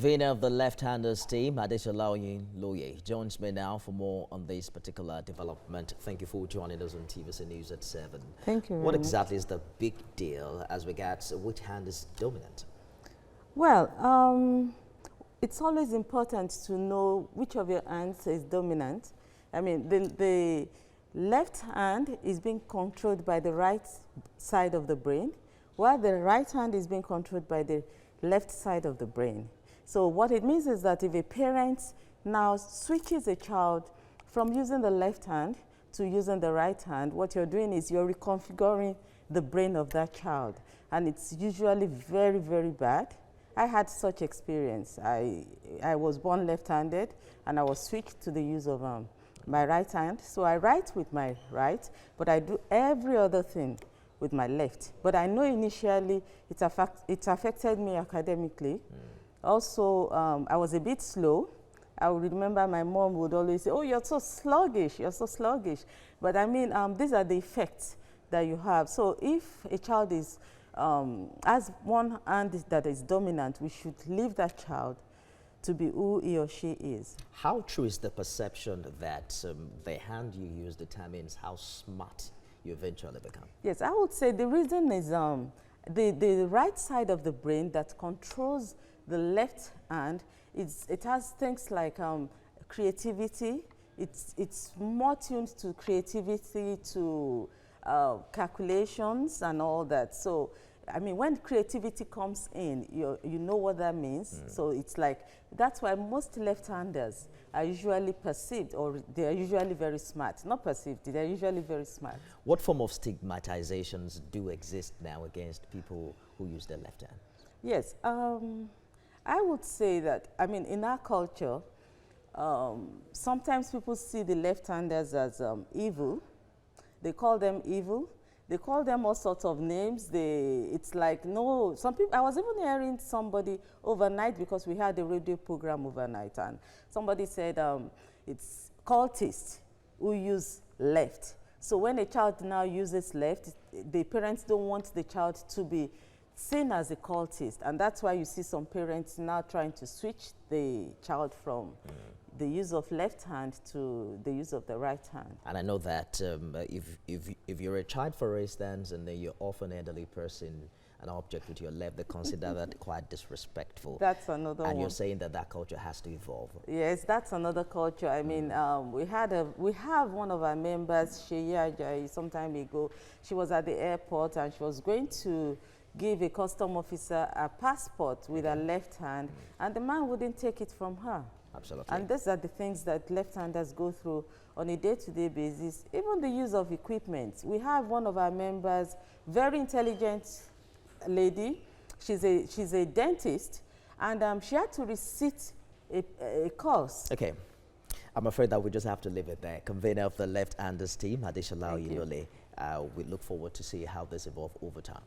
Convener of the left-handers team, Adesola Oyinloye, joins me now for more on this particular development. Thank you for joining us on TVC News at 7. Thank you very What much. exactly is the big deal as regards which hand is dominant? Well, it's always important to know which of your hands is dominant. I mean, the left hand is being controlled by the right side of the brain, while the right hand is being controlled by the left side of the brain. So what it means is that if a parent now switches a child from using the left hand to using the right hand, what you're doing is you're reconfiguring the brain of that child. And it's usually very, very bad. I had such experience. I was born left-handed and I was switched to the use of my right hand. So I write with my right, but I do every other thing with my left. But I know initially it affected me academically. Also, I was a bit slow. I would remember my mom would always say, "Oh, you're so sluggish, you're so sluggish." But I mean, these are the effects that you have. So if a child is, has one hand that is dominant, we should leave that child to be who he or she is. How true is the perception that the hand you use determines how smart you eventually become? Yes, I would say the reason is the right side of the brain that controls the left hand, it has things like creativity. It's more tuned to creativity, to calculations and all that. So, I mean, when creativity comes in, you know what that means. So it's like, that's why most left-handers are usually perceived, or they're usually very smart. Not perceived, they're usually very smart. What form of stigmatizations do exist now against people who use their left hand? Yes, I would say that, I mean, in our culture, sometimes people see the left-handers as evil. They call them evil. They call them all sorts of names. It's like, no, some people, I was even hearing somebody overnight, because we had a radio program overnight, and somebody said it's cultists who use left. So when a child now uses left, the parents don't want the child to be seen as a cultist, and that's why you see some parents now trying to switch the child from the use of left hand to the use of the right hand. And I know that if you're a child, for instance, and then you're off an elderly person, an object with your left, they consider that quite disrespectful. That's another one. And you're saying that that culture has to evolve. Yes, that's another culture. I mean, we have one of our members, Sheyi Ajayi, some time ago. She was at the airport and she was going to give a custom officer a passport with her left hand, and the man wouldn't take it from her. Absolutely. And these are the things that left-handers go through on a day-to-day basis. Even the use of equipment. We have one of our members, very intelligent lady. She's a dentist, and she had to resit a course. Okay. I'm afraid that we just have to leave it there. Convener of the left-handers team, Adesola Oyinloye. We look forward to see how this evolves over time.